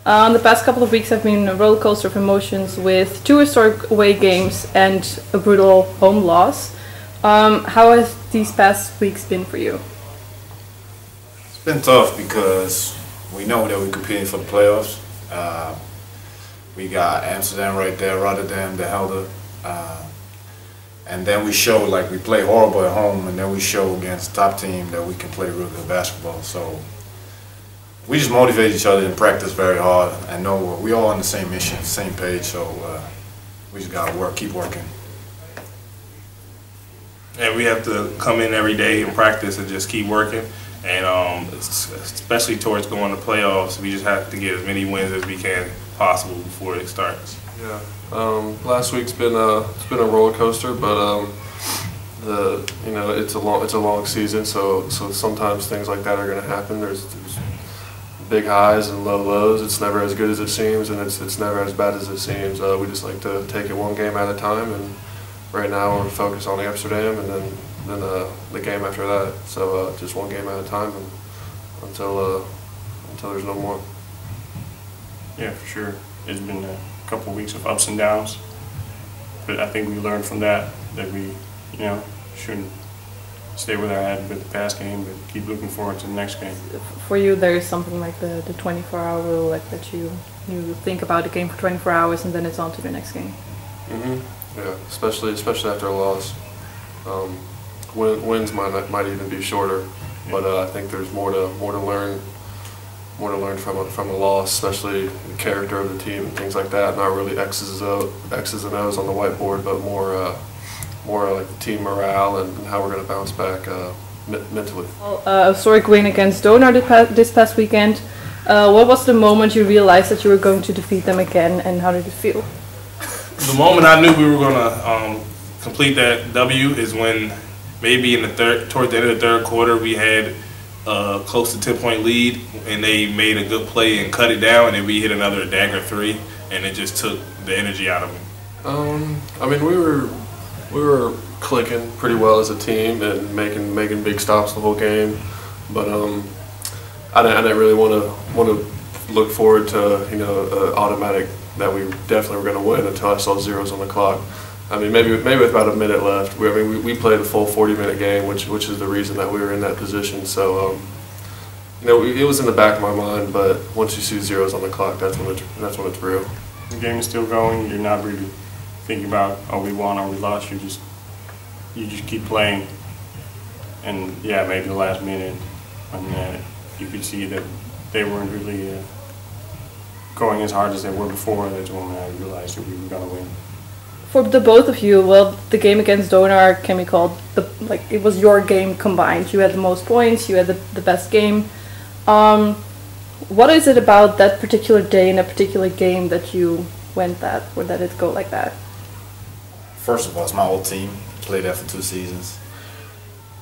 The past couple of weeks have been a roller coaster of emotions with 2 historic away games and a brutal home loss. How has these past weeks been for you? It's been tough because we know that we're competing for the playoffs. We got Amsterdam right there, Rotterdam, the Helder. And then we show, like, we play horrible at home, and then we show against the top team that we can play really good basketball. So we just motivate each other and practice very hard and know we're all on the same mission, same page, so we just gotta keep working. And we have to come in every day and practice and just keep working. And especially towards going to playoffs, we just have to get as many wins as we can possible before it starts. Yeah. Last week's been a roller coaster, but it's a long season, so sometimes things like that are going to happen. There's big highs and low lows. It's never as good as it seems, and it's never as bad as it seems. We just like to take it one game at a time, and right now we're focused on Amsterdam, and then the game after that. So just one game at a time, and until there's no more. Yeah, for sure. It's been a couple of weeks of ups and downs, but I think we learned from that we, shouldn't stay with our head with the past game, but keep looking forward to the next game. For you, there is something like the 24-hour rule, like that you think about the game for 24 hours and then it's on to the next game. Yeah, especially after a loss. Wins might even be shorter, but I think there's more to learn. More to learn from a loss, especially the character of the team and things like that. Not really X's and O's on the whiteboard, but more like the team morale and how we're going to bounce back mentally. Well, a historic win against Donar this past weekend. What was the moment you realized that you were going to defeat them again, and how did it feel? The moment I knew we were going to complete that W is when maybe toward the end of the third quarter we had close to 10-point lead, and they made a good play and cut it down, and then we hit another dagger 3, and it just took the energy out of them. I mean, we were clicking pretty well as a team and making big stops the whole game, but I didn't really want to look forward to automatic that we definitely were going to win until I saw zeros on the clock. I mean, maybe with about a minute left. We played a full 40-minute game, which is the reason that we were in that position. So, it was in the back of my mind. But once you see zeros on the clock, that's when it's real. The game is still going. You're not really thinking about, oh, we won or we lost. You just keep playing. And yeah, maybe the last minute, when you could see that they weren't really going as hard as they were before. That's when I realized that we were going to win. For the both of you, well, the game against Donar can be called it was your game combined. You had the most points, you had the best game. What is it about that particular day and that particular game that you went that, or that it go like that? First of all, it's my old team. Played there for 2 seasons.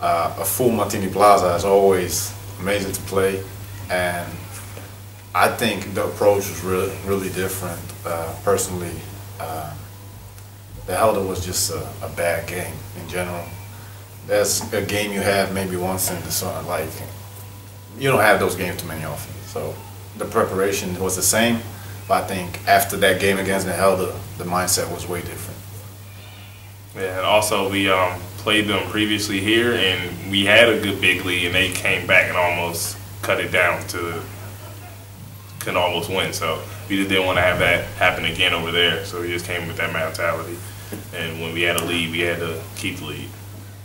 A full Martini Plaza is always amazing to play, and I think the approach was really different. Personally, the Helder was just a bad game in general. That's a game you have maybe once in the summer. Like, you don't have those games too many often. So the preparation was the same, but I think after that game against the Helder, the mindset was way different. Yeah, and also we played them previously here, and we had a good big lead, and they came back and almost cut it down could almost win. So we just didn't want to have that happen again over there. So we just came with that mentality. And when we had a lead, we had to keep the lead.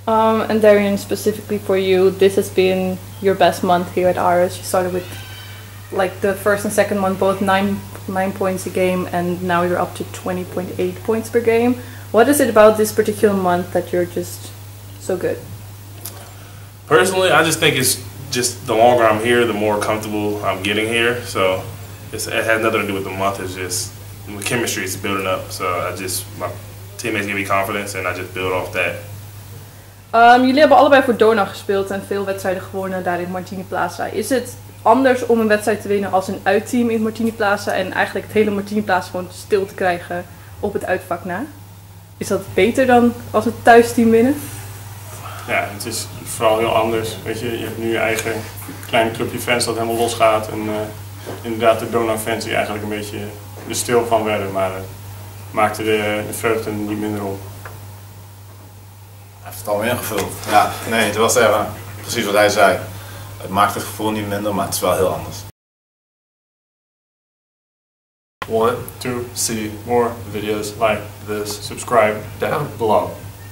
And Darian, specifically for you, this has been your best month here at Aris. You started with the first and second month both 9 points a game, and now you're up to 20.8 points per game. What is it about this particular month that you're just so good? Personally, I just think it's just the longer I'm here, the more comfortable I'm getting here. So it has nothing to do with the month. It's just the chemistry is building up. So my teammates give me confidence en I just build off that. Jullie hebben allebei voor Donar gespeeld en veel wedstrijden gewonnen daar in Martini Plaza. Is het anders om een wedstrijd te winnen als een uitteam in Martini Plaza en eigenlijk het hele Martini Plaza gewoon stil te krijgen op het uitvak na? Is dat beter dan als het thuisteam winnen? Ja, het is vooral heel anders. Weet je hebt nu je eigen kleine clubje fans dat helemaal losgaat en inderdaad de Donar-fans die eigenlijk een beetje er stil van werden, maar maakte de vreugde niet minder op. Hij heeft het alweer ingevuld. Ja, nee, het was even precies wat hij zei. Het maakt het gevoel niet minder, maar het is wel heel anders. Want To see more videos like this subscribe down below.